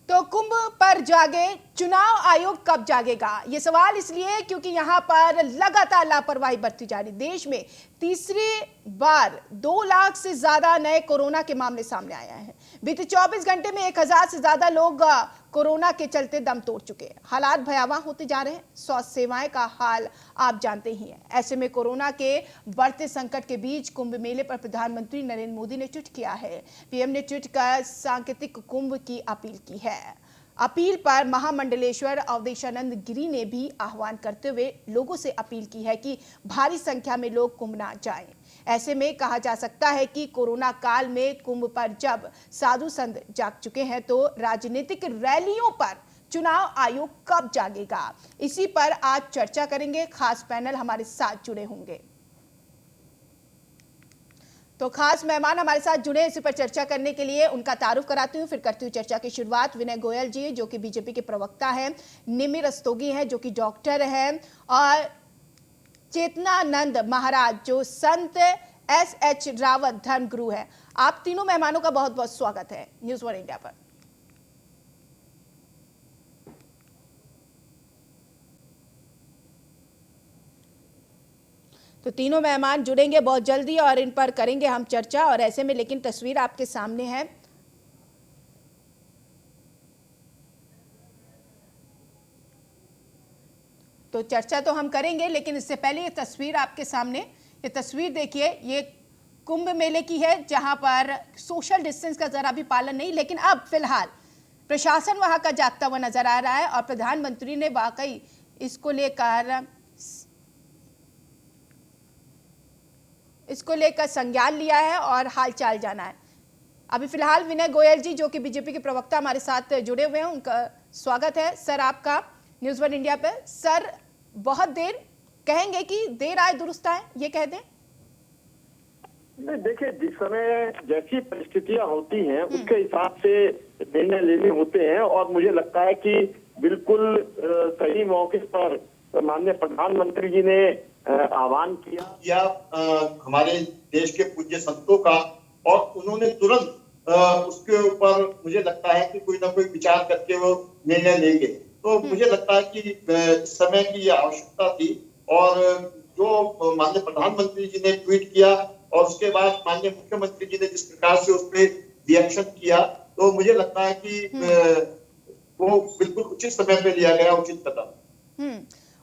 तो कुंभ पर जागे चुनाव आयोग कब जागेगा? ये सवाल इसलिए क्योंकि यहां पर लगातार लापरवाही बरती जा रही। देश में तीसरी बार 2 लाख से ज्यादा नए कोरोना के मामले सामने आए हैं। बीते 24 घंटे में 1000 से ज्यादा लोग कोरोना के चलते दम तोड़ चुके हैं। हालात भयावह होते जा रहे हैं। स्वास्थ्य सेवाएं का हाल आप जानते ही हैं। ऐसे में कोरोना के बढ़ते संकट के बीच कुंभ मेले पर प्रधानमंत्री नरेंद्र मोदी ने ट्वीट किया है। पीएम ने ट्वीट कर सांकेतिक कुंभ की अपील की है। अपील पर महामंडलेश्वर अवधेशानंद गिरी ने भी आह्वान करते हुए लोगों से अपील की है कि भारी संख्या में लोग कुंभ ना जाएं। ऐसे में कहा जा सकता है कि कोरोना काल में कुंभ पर जब साधु संत जाग चुके हैं तो राजनीतिक रैलियों पर चुनाव आयोग कब जागेगा, इसी पर आज चर्चा करेंगे। खास पैनल हमारे साथ जुड़े होंगे। तो खास मेहमान हमारे साथ जुड़े इसी पर चर्चा करने के लिए उनका तारुफ कराती हूँ, फिर करती हूँ चर्चा की शुरुआत। विनय गोयल जी जो कि बीजेपी के प्रवक्ता हैं, निमि रस्तोगी हैं जो कि डॉक्टर हैं, और चेतनानंद महाराज जो संत एस.एच. रावत धर्मगुरु है। आप तीनों मेहमानों का बहुत बहुत स्वागत है न्यूज़ वन इंडिया पर। तो तीनों मेहमान जुड़ेंगे बहुत जल्दी और इन पर करेंगे हम चर्चा। और ऐसे में लेकिन तस्वीर आपके सामने है। तो चर्चा तो हम करेंगे, लेकिन इससे पहले ये तस्वीर आपके सामने, ये तस्वीर देखिए, ये कुंभ मेले की है जहां पर सोशल डिस्टेंस का जरा भी पालन नहीं। लेकिन अब फिलहाल प्रशासन वहां का जागता हुआ नजर आ रहा है और प्रधानमंत्री ने वाकई इसको लेकर संज्ञान लिया है और हालचाल जाना है। अभी फिलहाल विनय गोयल जी जो कि बीजेपी के प्रवक्ता हमारे साथ जुड़े हुए हैं, उनका स्वागत है सर आपका न्यूज़ वन इंडिया पे। सर, बहुत देर कहेंगे कि देर आए दुरुस्त आए, ये कह दें? नहीं, देखिए, जिस समय जैसी परिस्थितियां होती हैं उसके हिसाब से निर्णय लेने होते हैं और मुझे लगता है कि बिल्कुल सही मौके पर माननीय प्रधानमंत्री जी ने आह्वान किया हमारे देश के पूज्य संतों का, और उन्होंने तुरंत उसके ऊपर मुझे लगता है कि कोई ना कोई विचार करके वो निर्णय लेंगे। तो मुझे लगता है कि इस समय की ये आवश्यकता थी। और जो माननीय प्रधानमंत्री जी ने ट्वीट किया और उसके बाद माननीय मुख्यमंत्री जी ने जिस प्रकार से उस पर रिएक्शन किया, तो मुझे लगता है कि वो बिल्कुल उचित समय पे लिया गया उचित कदम।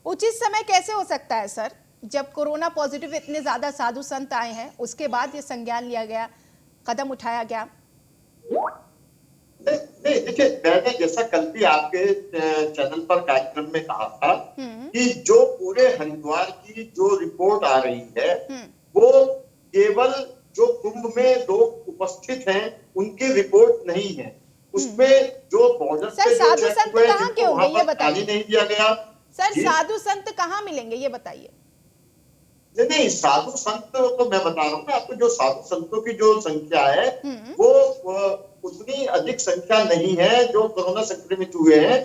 उचित समय कैसे हो सकता है सर, जब कोरोना पॉजिटिव इतने ज्यादा साधु संत आए हैं, उसके बाद ये संज्ञान लिया गया, कदम उठाया गया? नहीं, देखिए, मैंने जैसा कल भी आपके चैनल पर कार्यक्रम में कहा था कि जो पूरे हरिद्वार की जो रिपोर्ट आ रही है वो केवल जो कुंभ में लोग उपस्थित हैं उनकी रिपोर्ट नहीं है। उसमें जो बॉर्डर पे जो साधु संत कहाँ के होंगे ये बताइए? नहीं दिया गया सर, साधु संत कहाँ मिलेंगे ये बताइए? नहीं, साधु संत तो मैं बता रहा हूँ ना आपको, जो साधु संतों की जो संख्या है वो उतनी अधिक संख्या नहीं है जो कोरोना संक्रमित हुए हैं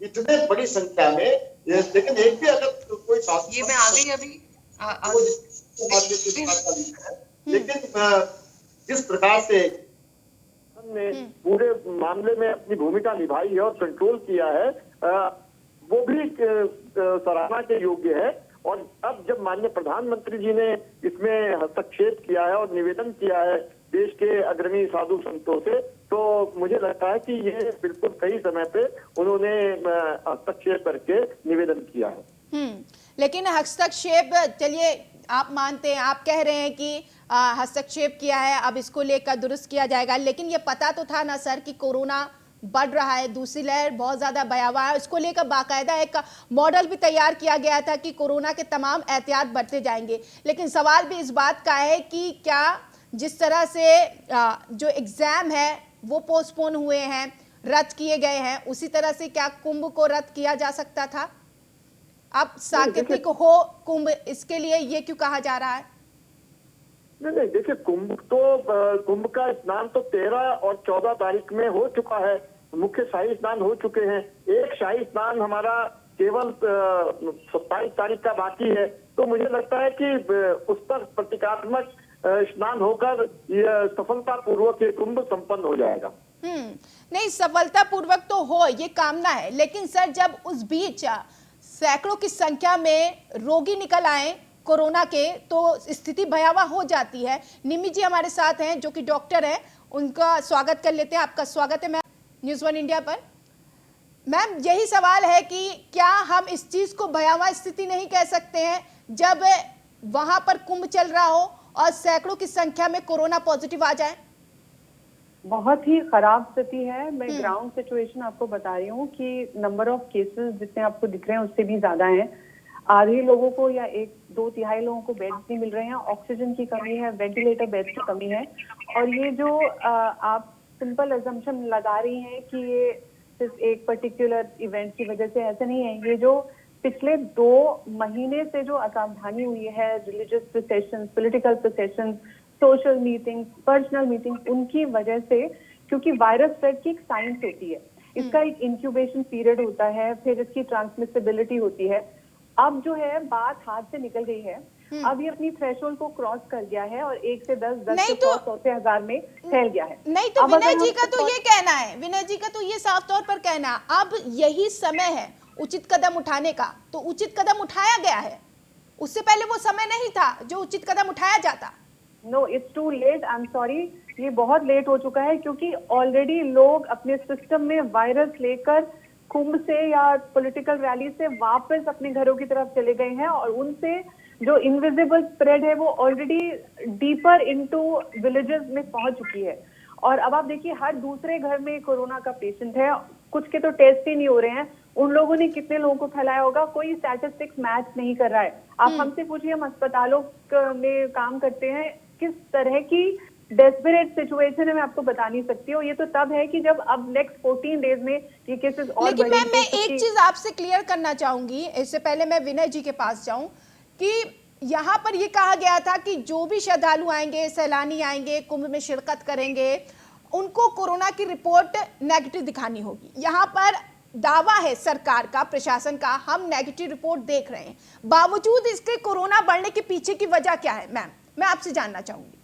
इतने बड़ी संख्या में। लेकिन एक भी अगर कोई साधु, ये मैं आ गई अभी लेकिन जिस प्रकार से ने पूरे मामले में अपनी भूमिका निभाई है और कंट्रोल किया है, वो भी सराहना के योग्य है। और अब जब माननीय प्रधानमंत्री जी ने इसमें हस्तक्षेप किया है और निवेदन किया है देश के अग्रणी साधु संतों से, तो मुझे लगता है कि ये बिल्कुल सही समय पे उन्होंने हस्तक्षेप करके निवेदन किया है। लेकिन हस्तक्षेप, चलिए आप मानते हैं, आप कह रहे हैं कि हस्तक्षेप किया है, अब इसको लेकर दुरुस्त किया जाएगा, लेकिन ये पता तो था ना सर कि कोरोना बढ़ रहा है, दूसरी लहर बहुत ज्यादा भयावह है। इसको लेकर बाकायदा एक मॉडल भी तैयार किया गया था कि कोरोना के तमाम एहतियात बरते जाएंगे। लेकिन सवाल भी इस बात का है कि क्या जिस तरह से जो एग्जाम है वो पोस्टपोन हुए हैं, रद्द किए गए हैं, उसी तरह से क्या कुंभ को रद्द किया जा सकता था? अब सांकेतिक हो कुंभ, इसके लिए ये क्यों कहा जा रहा है? नहीं, देखिए, कुंभ का स्नान तो 13 और 14 तारीख में हो चुका है। मुख्य शाही स्नान हो चुके हैं। एक शाही स्नान हमारा केवल 27 तारीख का बाकी है। तो मुझे लगता है कि उस पर प्रतीकात्मक स्नान होकर यह सफलता पूर्वक ये कुंभ संपन्न हो जाएगा। नहीं, सफलतापूर्वक तो हो ये कामना है, लेकिन सर जब उस बीच सैकड़ों की संख्या में रोगी निकल आए कोरोना के तो स्थिति भयावह हो जाती है। निमि जी हमारे साथ हैं जो कि डॉक्टर हैं, उनका स्वागत कर लेते हैं। आपका स्वागत है मैम न्यूज़ वन इंडिया पर। मैम यही सवाल है कि क्या हम इस चीज को भयावह स्थिति नहीं कह सकते हैं जब वहां पर कुंभ चल रहा हो और सैकड़ों की संख्या में कोरोना पॉजिटिव आ जाए? बहुत ही खराब स्थिति है। मैं ग्राउंड सिचुएशन आपको बता रही हूँ कि नंबर ऑफ केसेस जितने आपको दिख रहे हैं उससे भी ज्यादा हैं। आधे लोगों को या 1-2 तिहाई लोगों को बेड्स नहीं मिल रहे हैं, ऑक्सीजन की कमी है, वेंटिलेटर बेड्स की कमी है। और ये जो आप सिंपल अजम्पशन लगा रही हैं कि ये सिर्फ एक पर्टिकुलर इवेंट की वजह से, ऐसे नहीं है। ये जो पिछले 2 महीने से जो असावधानी हुई है, religious procession, political procession, social meeting, personal meeting, उनकी वजह से, क्योंकि वायरस स्प्रेड की एक साइंस होती है, इसका एक इंक्यूबेशन पीरियड होता है, फिर इसकी ट्रांसमिसिबिलिटी होती है। अब जो है बात हाथ से निकल गई है। अब ये अपनी थ्रेशोल्ड को क्रॉस कर गया है और 1 से 10, 10 से 100, 100 से 1000 में फैल गया है। नहीं तो विनय जी का तो ये कहना है, विनय जी का तो ये साफ तौर पर कहना है अब यही समय है उचित कदम उठाने का, तो उचित कदम उठाया गया है। उससे पहले वो समय नहीं था जो उचित कदम उठाया जाता। No, it's too late, I am sorry, ये बहुत लेट हो चुका है क्योंकि ऑलरेडी लोग अपने सिस्टम में वायरस लेकर कुंभ से या पॉलिटिकल रैली से वापस अपने घरों की तरफ चले गए हैं और उनसे जो इनविजिबल स्प्रेड है वो ऑलरेडी डीपर इनटू विलेजेस में पहुंच चुकी है। और अब आप देखिए हर दूसरे घर में कोरोना का पेशेंट है, कुछ के तो टेस्ट ही नहीं हो रहे हैं। उन लोगों ने कितने लोगों को फैलाया होगा, कोई स्टैटिस्टिक्स मैच नहीं कर रहा है। आप हमसे पूछिए, हम अस्पतालों में काम करते हैं, किस तरह की डेस्परेट सिचुएशन है मैं आपको बता नहीं सकती हूँ। ये तो तब है कि जब अब नेक्स्ट 14 डेज में ये केसेस और लेकिन मैं एक चीज आपसे क्लियर करना चाहूंगी, इससे पहले मैं विनय जी के पास जाऊं, कि यहाँ पर ये कहा गया था कि जो भी श्रद्धालु आएंगे, सैलानी आएंगे, कुंभ में शिरकत करेंगे, उनको कोरोना की रिपोर्ट नेगेटिव दिखानी होगी। यहाँ पर दावा है सरकार का, प्रशासन का, हम नेगेटिव रिपोर्ट देख रहे हैं, बावजूद इसके कोरोना बढ़ने के पीछे की वजह क्या है मैम, मैं आपसे जानना चाहूंगी।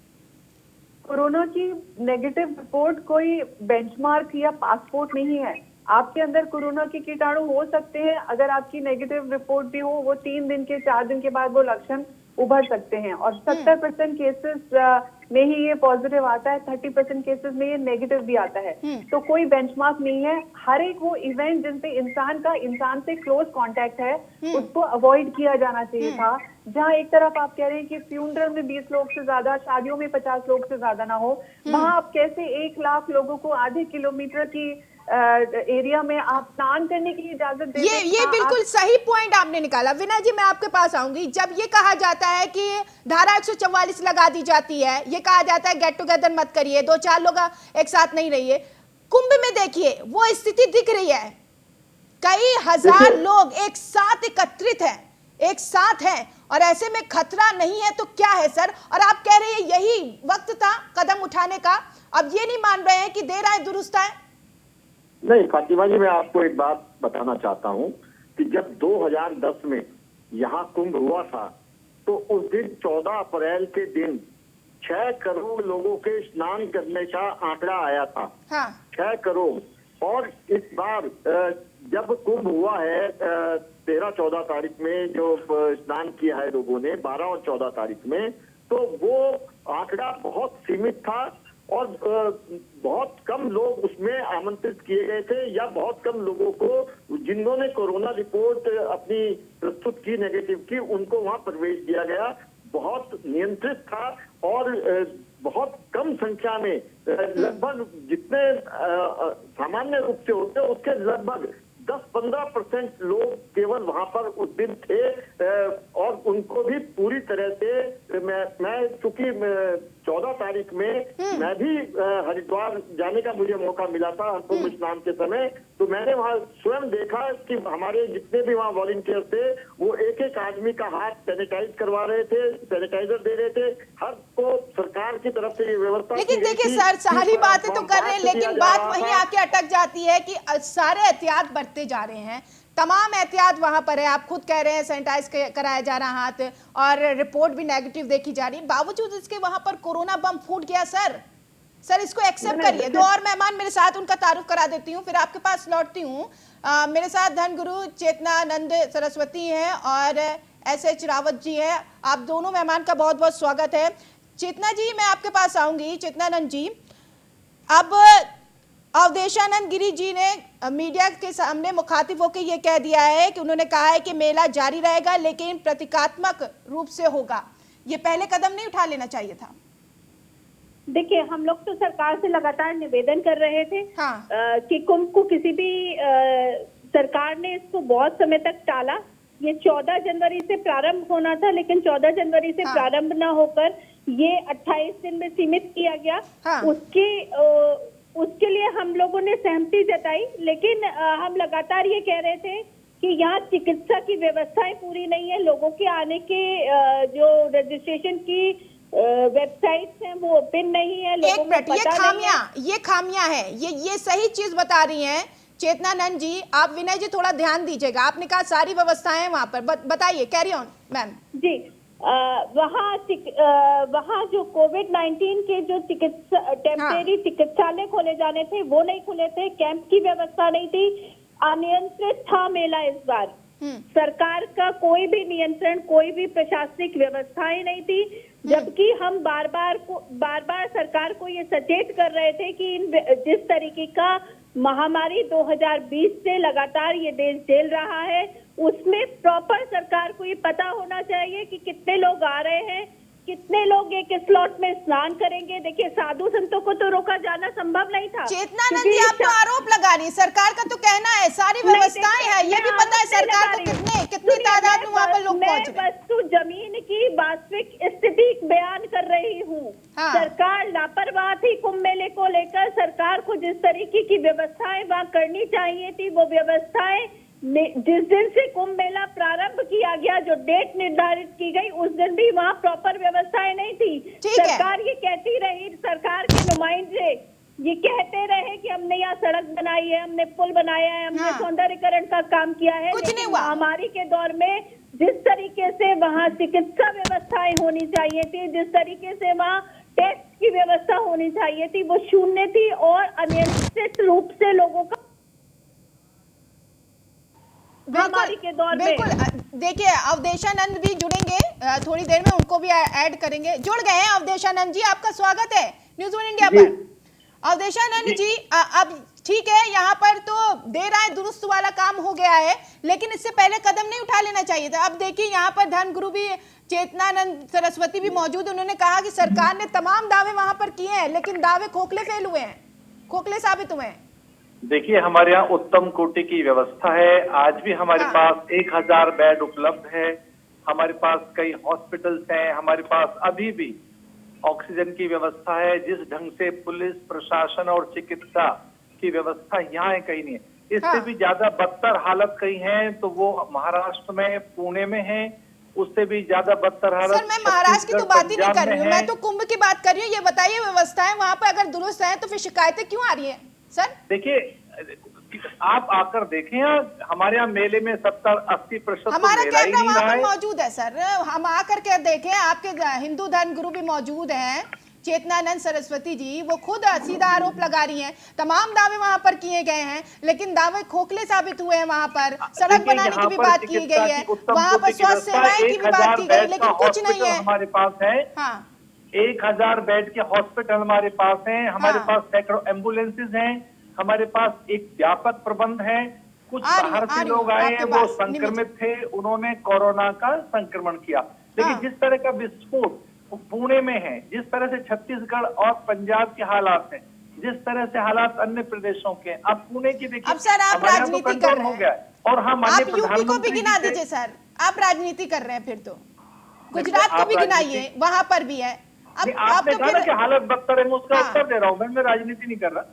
कोरोना की नेगेटिव रिपोर्ट कोई बेंचमार्क या पासपोर्ट नहीं है। आपके अंदर कोरोना के कीटाणु हो सकते हैं, अगर आपकी नेगेटिव रिपोर्ट भी हो, वो 3 दिन के 4 दिन के बाद वो लक्षण उभर सकते हैं। और 70% केसेस में ही ये पॉजिटिव आता है, 30% केसेस में ये नेगेटिव भी आता है। तो कोई बेंचमार्क नहीं है। हर एक वो इवेंट जिनसे इंसान से क्लोज कांटेक्ट है उसको अवॉइड किया जाना चाहिए था। जहाँ एक तरफ आप कह रहे हैं कि फ्यूनरल में 20 लोग से ज्यादा, शादियों में 50 लोग से ज्यादा ना हो, वहाँ आप कैसे 1 लाख लोगों को आधे किलोमीटर की एरिया में आप स्नान करने की इजाजत दे? ये बिल्कुल सही पॉइंट आपने निकाला। विनय जी मैं आपके पास आऊंगी। जब ये कहा जाता है कि धारा 144 लगा दी जाती है, ये कहा जाता है गेट टुगेदर मत करिए, 2-4 लोग एक साथ नहीं रहिए, कुंभ में देखिए वो स्थिति दिख रही है, कई हजार लोग एक साथ एकत्रित हैं, एक साथ हैं, और ऐसे में खतरा नहीं है तो क्या है सर? और आप कह रहे हैं यही वक्त था कदम उठाने का, अब ये नहीं मान रहे हैं कि देर आए दुरुस्त आए? नहीं फातिमा जी, मैं आपको एक बात बताना चाहता हूं कि जब 2010 में यहाँ कुंभ हुआ था तो उस दिन 14 अप्रैल के दिन 6 करोड़ लोगों के स्नान करने का आंकड़ा आया था। हाँ। 6 करोड़। और इस बार जब कुंभ हुआ है 13-14 तारीख में जो स्नान किया है लोगों ने, 12 और 14 तारीख में, तो वो आंकड़ा बहुत सीमित था और बहुत कम लोग उसमें आमंत्रित किए गए थे, या बहुत कम लोगों को जिन्होंने कोरोना रिपोर्ट अपनी प्रस्तुत की नेगेटिव की, उनको वहां प्रवेश दिया गया। बहुत नियंत्रित था और बहुत कम संख्या में, लगभग जितने सामान्य रूप से होते उसके लगभग 10-15% लोग केवल वहां पर उस दिन थे। और उनको भी पूरी तरह से मैं चूंकि 14 तारीख में मैं भी हरिद्वार जाने का मुझे मौका मिला था कुंभ स्नान के समय, तो मैंने वहां स्वयं देखा कि हमारे जितने भी वहां वॉलंटियर थे वो एक आदमी का हाथ सैनिटाइज करवा रहे थे, सैनिटाइजर दे रहे थे। हर को सरकार की तरफ से ये व्यवस्था। लेकिन देखिए सर, सारी बातें तो कर रहे हैं, लेकिन बात वहीं आके अटक जाती है कि सारे एहतियात बरतते जा रहे हैं, तमाम एहतियात वहां पर है, आप खुद कह रहे हैं सैनिटाइज कराया जा रहा हाथ और रिपोर्ट भी नेगेटिव देखी जा रही है, बावजूद इसके वहां पर कोरोना बम फूट गया सर। सर इसको एक्सेप्ट करिए। दो और मेहमान मेरे साथ, उनका तारुफ करा देती हूँ, फिर आपके पास लौटती हूँ। मेरे साथ धर्मगुरु चेतनानंद सरस्वती हैं और एस.एच. रावत जी हैं। आप दोनों मेहमान का बहुत बहुत स्वागत है। चेतना जी, मैं आपके पास आऊंगी। चेतनानंद जी, अब अवधेशानंद गिरी जी ने मीडिया के सामने मुखातिब होकर ये कह दिया है कि उन्होंने कहा है कि मेला जारी रहेगा लेकिन प्रतीकात्मक रूप से होगा। ये पहले कदम नहीं उठा लेना चाहिए था? देखिए, हम लोग तो सरकार से लगातार निवेदन कर रहे थे हाँ। कि कुंभ को किसी भी सरकार ने इसको बहुत समय तक टाला। ये 14 जनवरी से प्रारंभ होना था, लेकिन 14 जनवरी से हाँ। प्रारंभ न होकर ये 28 दिन में सीमित किया गया। हाँ। उसके लिए हम लोगों ने सहमति जताई, लेकिन हम लगातार ये कह रहे थे कि यहाँ चिकित्सा की व्यवस्थाएं पूरी नहीं है। लोगों के आने के जो रजिस्ट्रेशन की वेबसाइट्स हैं वो ओपन नहीं है। एक मिनट, ये खामियां है, ये सही चीज बता रही हैं चेतनानंद जी। आप विनय जी थोड़ा ध्यान दीजिएगा, आपने कहा सारी व्यवस्थाएं हैं वहां पर, बताइए, कैरी ऑन मैम जी। वहाँ जो कोविड-19 के जो चिकित्सा टेम्परेरी चिकित्सालय खोले जाने थे वो नहीं खुले थे, कैंप की व्यवस्था नहीं थी, अनियंत्रित था मेला इस बार। सरकार का कोई भी नियंत्रण, कोई भी प्रशासनिक व्यवस्थाएं नहीं थी, जबकि हम बार बार सरकार को ये सचेत कर रहे थे कि जिस तरीके का महामारी 2020 से लगातार ये देश झेल रहा है, उसमें प्रॉपर सरकार को ये पता होना चाहिए कि कितने लोग आ रहे हैं, कितने लोग एक स्लॉट में स्नान करेंगे। देखिए, साधु संतों को तो रोका जाना संभव नहीं था। चेतनानंद जी, आप तो आरोप लगा रही है, सरकार का तो कहना है सारी व्यवस्थाएं हैं, ये भी पता है सरकार को कितनी तादाद में वहाँ पर लोग पहुंच रहे हैं। वस्तु जमीन की वास्तविक स्थिति बयान कर रही हूँ। हाँ। सरकार लापरवाह थी कुंभ मेले को लेकर। सरकार को जिस तरीके की व्यवस्थाएं वहाँ करनी चाहिए थी, वो व्यवस्थाएं जिस दिन से कुंभ मेला प्रारंभ किया गया, जो डेट निर्धारित की गई, उस दिन भी वहाँ प्रॉपर व्यवस्थाएं नहीं थी। सरकार ये कहती रही, सरकार के नुमाइंदे ये कहते रहे कि हमने यहाँ सड़क बनाई है, हमने पुल बनाया है, हमने सौंदर्यीकरण का काम किया है, लेकिन महामारी के दौर में जिस तरीके से वहाँ चिकित्सा व्यवस्थाएं होनी चाहिए थी, जिस तरीके से वहाँ टेस्ट की व्यवस्था होनी चाहिए थी, वो शून्य थी और अनियंत्रित रूप से लोगों का महामारी के दौर में। बिल्कुल, देखिए अवधेशानंद भी जुड़ेंगे थोड़ी देर में, उनको भी ऐड करेंगे। जुड़ गए हैं अवधेशानंद जी, आपका स्वागत है न्यूज़ 1 इंडिया पर। अवधेशानंद जी, अब ठीक है, यहाँ पर तो दे रहा है, दुरुस्त वाला काम हो गया है, लेकिन इससे पहले कदम नहीं उठा लेना चाहिए था। अब देखिए, यहाँ पर धर्मगुरु भी, चेतनानंद सरस्वती भी मौजूद, उन्होंने कहा कि सरकार ने तमाम दावे वहां पर किए हैं, लेकिन दावे खोखले फेल हुए हैं, खोखले साबित हुए हैं। देखिए, हमारे यहाँ उत्तम कोटि की व्यवस्था है। आज भी हमारे पास 1000 बेड उपलब्ध है, हमारे पास कई हॉस्पिटल्स हैं, हमारे पास अभी भी ऑक्सीजन की व्यवस्था है। जिस ढंग से पुलिस प्रशासन और चिकित्सा की व्यवस्था यहाँ है, कहीं नहीं है। इससे भी ज्यादा बदतर हालत कहीं है तो वो महाराष्ट्र में, पुणे में है। उससे भी ज्यादा बदतर हालत सर, मैं महाराष्ट्र की तो बात ही नहीं कर रही हूँ, मैं तो कुंभ की बात कर रही हूँ। ये बताइए, व्यवस्थाएं वहां पर अगर दुरुस्त है तो फिर शिकायतें क्यों आ रही है सर? देखिए, आप आकर देखें, हमारे यहाँ मेले में 70-80% हमारा कैमरा वहाँ पर मौजूद है सर, हम आकर के देखें। आपके हिंदू धर्मगुरु भी मौजूद हैं, चेतनानंद सरस्वती जी, वो खुद सीधा आरोप लगा रही हैं। तमाम दावे वहां पर किए गए हैं, लेकिन दावे खोखले साबित हुए हैं। वहां पर सड़क बनाने की भी बात की गई है, वहां पर स्वास्थ्य सेवाएं की भी बात की गई, लेकिन कुछ नहीं है। हमारे पास है 1000 बेड के हॉस्पिटल हमारे पास हैं, हमारे पास सैकड़ों एम्बुलेंसेज हैं, हमारे पास एक व्यापक प्रबंध है। कुछ बाहर से लोग आए हैं, वो संक्रमित थे, उन्होंने कोरोना का संक्रमण किया। लेकिन जिस तरह का विस्फोट पुणे में है, जिस तरह से छत्तीसगढ़ और पंजाब के हालात हैं, जिस तरह से हालात अन्य प्रदेशों के, अब पुणे की देखिए, अब सर आप राजनीति कर रहे हो गया है। और हम आप यूपी को भी गिना दीजिए सर, आप राजनीति कर रहे हैं, फिर तो गुजरात को भी गिनाइए, वहां पर भी है। अब आपने कहा ना कि हालत बदतर है, मैं उसका उत्तर दे रहा हूँ, मैं राजनीति नहीं कर रहा।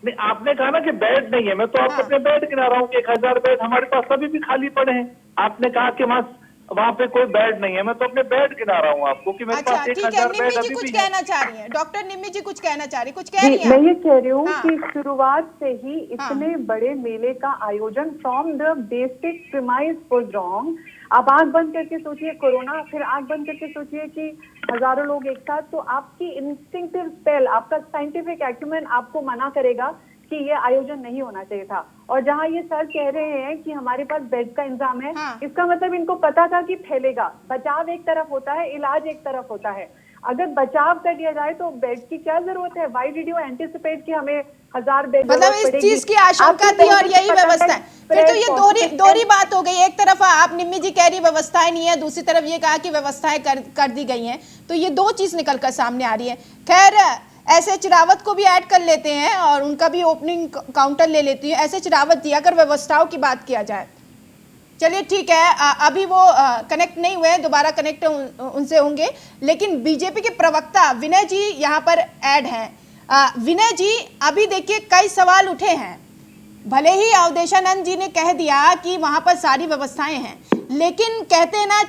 नहीं, आपने कहा ना कि बेड नहीं है, मैं तो आपको अपने बेड गिना रहा हूँ कि 1000 बेड हमारे पास अभी भी खाली पड़े हैं। आपने कहा कि वहाँ वहाँ पे कोई बेड नहीं है। मैं तो अपने बेड गिना रहा हूँ आपको कि मेरे अच्छा पास ठीक है, 1000 निम्मी बेड जी अभी कुछ भी है। कहना चाह रही हैं, डॉक्टर निम्मी जी कुछ कहना चाह रही, कुछ कह जी, रही हैं मैं आप? ये कह रही हूँ हाँ। कि शुरुआत से ही इतने बड़े मेले का आयोजन from the basic premise was wrong. आप आंख बंद करके सोचिए कोरोना, फिर आंख बंद करके सोचिए कि हजारों लोग एक साथ, तो आपकी इंस्टिंक्टिव स्पेल, आपका साइंटिफिक एक्यूमेन आपको मना करेगा कि ये आयोजन नहीं होना चाहिए था। और जहाँ ये सर कह रहे हैं कि हमारे पास बेड का इंतजाम है, हाँ। इसका मतलब इनको पता था कि फैलेगा। बचाव एक तरफ होता है, इलाज एक तरफ होता है। अगर बचाव कर दिया जाए तो बेड की क्या जरूरत है? व्हाई डिड यू एंटिसिपेट कि हमें 1000 बेड मतलब इस चीज की आशंका थी और यही व्यवस्था है। फिर तो ये दोहरी बात हो गई। एक तरफ आप निम्मी जी कह रही व्यवस्थाएं नहीं है, दूसरी तरफ ये कहा कि व्यवस्थाएं कर दी गई हैं, तो ये दो चीज निकलकर सामने आ रही है। खैर एसएच रावत को भी ऐड कर लेते हैं और उनका भी ओपनिंग काउंटर ले लेती है। एसएच रावत जी, अगर व्यवस्थाओं की बात किया जाए, चलिए ठीक है, अभी वो कनेक्ट नहीं हुए, दोबारा कनेक्ट उनसे होंगे, लेकिन बीजेपी के प्रवक्ता विनय जी यहाँ पर ऐड हैं। विनय जी, अभी देखिए कई सवाल उठे हैं। भले ही अवधेशानंद जी ने कह दिया कि वहां पर सारी व्यवस्थाएं हैं, लेकिन कहते हैं ना,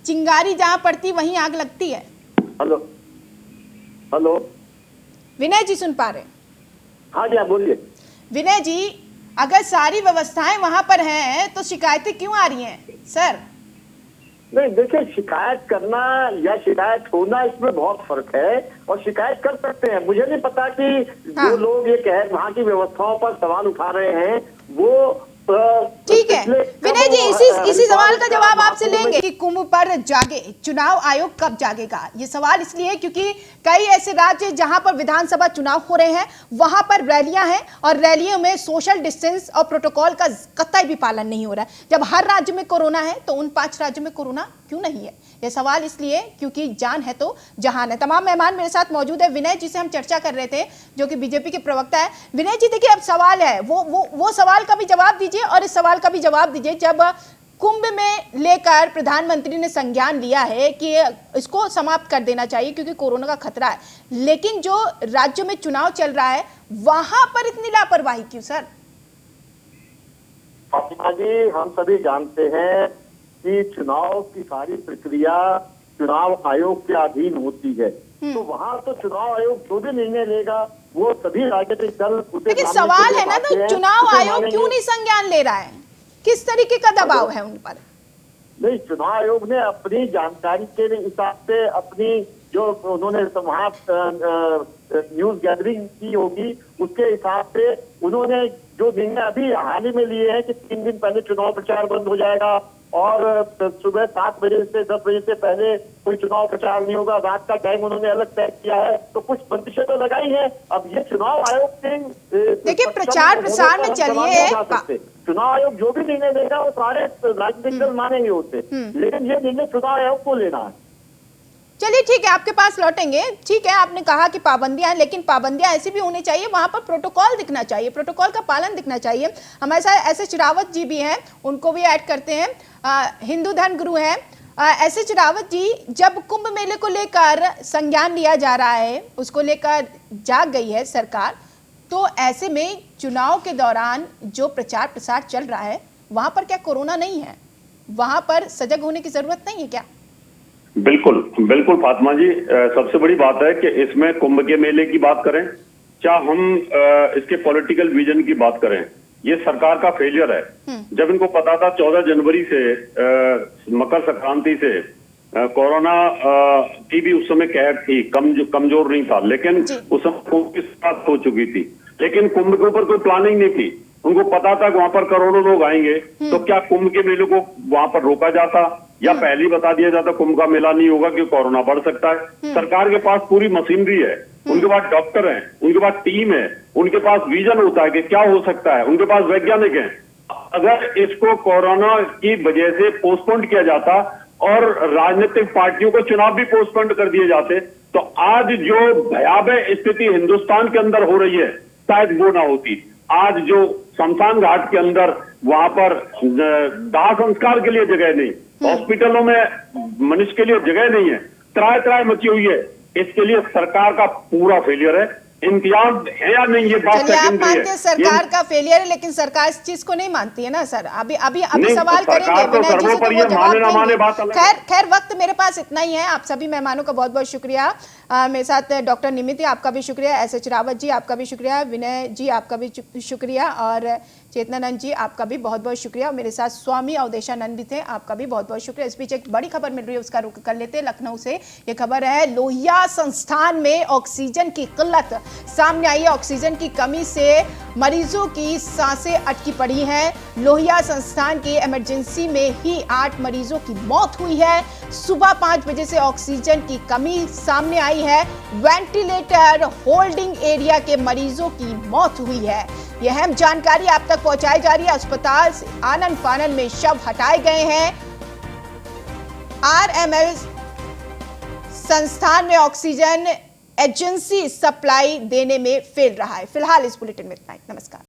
चिंगारी जहां पड़ती वहीं आग लगती है। हेलो हेलो, विनय जी सुन पा रहे? हाँ जी, आप बोलिए। विनय जी, अगर सारी व्यवस्थाएं वहां पर हैं तो शिकायतें क्यों आ रही हैं सर? नहीं देखिए, शिकायत करना या शिकायत होना इसमें बहुत फर्क है। और शिकायत कर सकते हैं, मुझे नहीं पता कि हाँ। जो लोग ये कह वहाँ की व्यवस्थाओं पर सवाल उठा रहे हैं वो ठीक है विनय जी, इसी सवाल का जवाब आपसे लेंगे कि कुंभ पर जागे, चुनाव आयोग कब जागेगा। ये सवाल इसलिए क्योंकि कई ऐसे राज्य जहां पर विधानसभा चुनाव हो रहे हैं, वहां पर रैलियां हैं और रैलियों में सोशल डिस्टेंस और प्रोटोकॉल का कतई भी पालन नहीं हो रहा है। जब हर राज्य में कोरोना है तो उन 5 राज्यों में कोरोना क्यों नहीं है? यह सवाल इसलिए क्योंकि जान है तो जहान है। तमाम मेहमान मेरे साथ मौजूद है। विनय जी से हम चर्चा कर रहे थे, जो कि बीजेपी के प्रवक्ता है। विनय जी देखिए, अब सवाल है, वो सवाल का भी जवाब दीजिए और इस सवाल का भी जवाब दीजिए। जब कुंभ में लेकर प्रधानमंत्री ने संज्ञान लिया है कि इसको समाप्त कर देना चाहिए क्योंकि कोरोना का खतरा है, लेकिन जो राज्यों में चुनाव चल रहा है वहां पर इतनी लापरवाही क्यों सर? फातिमा जी, हम सभी जानते हैं कि चुनाव की सारी प्रक्रिया चुनाव आयोग के अधीन होती है। तो वहाँ तो चुनाव आयोग जो भी निर्णय लेगा वो सभी राजनीतिक दल उसे लेकिन मानने सवाल के लिए है ना, बाध्य तो हैं, चुनाव उसे आयोग मानेंगे। क्यों नहीं संज्ञान ले रहा है? किस तरीके का दबाव है उन पर? नहीं, चुनाव आयोग ने अपनी जानकारी के हिसाब से अपनी जो उन्होंने वहाँ न्यूज गैदरिंग की होगी उसके हिसाब से उन्होंने जो निर्णय अभी हाल ही में लिए हैं कि 3 दिन पहले चुनाव प्रचार बंद हो जाएगा और सुबह 7 बजे से 10 बजे से पहले कोई चुनाव प्रचार नहीं होगा, रात का टाइम उन्होंने अलग तय किया है। तो कुछ बंदिशें तो लगाई हैं। अब ये चुनाव आयोग के देखिए, प्रचार प्रसार में चलिए, चुनाव आयोग जो भी निर्णय लेगा वो सारे राजनीतिक दल मानेंगे उसे, लेकिन ये निर्णय चुनाव आयोग को लेना है। चलिए ठीक है, आपके पास लौटेंगे। ठीक है, आपने कहा कि पाबंदियां हैं, लेकिन पाबंदियां ऐसी भी होनी चाहिए, वहां पर प्रोटोकॉल दिखना चाहिए, प्रोटोकॉल का पालन दिखना चाहिए। हमारे साथ एसएच रावत जी भी हैं, उनको भी ऐड करते हैं। हिंदू धर्म गुरु हैं एसएच रावत जी, जब कुंभ मेले को लेकर संज्ञान लिया जा रहा है, उसको लेकर जाग गई है सरकार, तो ऐसे में चुनाव के दौरान जो प्रचार प्रसार चल रहा है वहां पर क्या कोरोना नहीं है? वहां पर सजग होने की जरूरत नहीं है क्या? बिल्कुल बिल्कुल फातिमा जी, सबसे बड़ी बात है कि इसमें कुंभ के मेले की बात करें, क्या हम इसके पॉलिटिकल विजन की बात करें, ये सरकार का फेलियर है। जब इनको पता था 14 जनवरी से मकर संक्रांति से कोरोना की भी उस समय कहर थी, कमजोर नहीं था, लेकिन उस समय कुंभ की शुरुआत हो चुकी थी, लेकिन कुंभ के ऊपर कोई प्लानिंग नहीं थी। उनको पता था कि वहां पर करोड़ों लोग आएंगे, तो क्या कुंभ के मेले को वहां पर रोका जाता या पहले ही बता दिया जाता कुंभ का मेला नहीं होगा कि कोरोना बढ़ सकता है। सरकार के पास पूरी मशीनरी है, उनके पास डॉक्टर हैं, उनके पास टीम है, उनके पास विजन होता है कि क्या हो सकता है, उनके पास वैज्ञानिक हैं। अगर इसको कोरोना की वजह से पोस्टपोन किया जाता और राजनीतिक पार्टियों को चुनाव भी पोस्टपोन कर दिए जाते, तो आज जो भयावह स्थिति हिंदुस्तान के अंदर हो रही है शायद वो ना होती। आज जो शमशान घाट के अंदर वहां पर दाह संस्कार के लिए जगह नहीं, हॉस्पिटलों में मनुष्य के लिए जगह नहीं है, त्राय त्राय मची हुई है, इसके लिए सरकार का पूरा फेलियर है। इम्तियाज है या नहीं, ये बात चलिए, आप सेकेंडरी मानते हैं सरकार है। का फेलियर है, लेकिन सरकार इस चीज को नहीं मानती है ना सर। अभी अभी अभी नहीं, सवाल सरकार करेंगे तो विनय जी से, तो सर्वोपरि वो है, जवाब माने ना माने बात देंगे। अलग है। खैर वक्त मेरे पास इतना ही है। आप सभी मेहमानों का बहुत बहुत शुक्रिया। मेरे साथ डॉक्टर निमित, आपका भी शुक्रिया। एस.एच. रावत जी, आपका भी शुक्रिया। विनय जी, आपका भी शुक्रिया। और चेतनानंद जी, आपका भी बहुत बहुत शुक्रिया। और मेरे साथ स्वामी अवधेशानंद भी थे, आपका भी बहुत बहुत शुक्रिया। इस बीच एक बड़ी खबर मिल रही है, उसका रुख कर लेते हैं लखनऊ से। ये खबर है लोहिया संस्थान में ऑक्सीजन की किल्लत सामने आई है। ऑक्सीजन की कमी से मरीजों की सांसें अटकी पड़ी हैं। लोहिया संस्थान की इमरजेंसी में ही 8 मरीजों की मौत हुई है। सुबह 5 बजे से ऑक्सीजन की कमी सामने आई है। वेंटिलेटर होल्डिंग एरिया के मरीजों की मौत हुई है। यह अहम जानकारी आप तक पहुंचाई जा रही है। अस्पताल से आनन फानन में शव हटाए गए हैं। आरएमएल संस्थान में ऑक्सीजन एजेंसी सप्लाई देने में फेल रहा है। फिलहाल इस बुलेटिन में इतना ही। नमस्कार।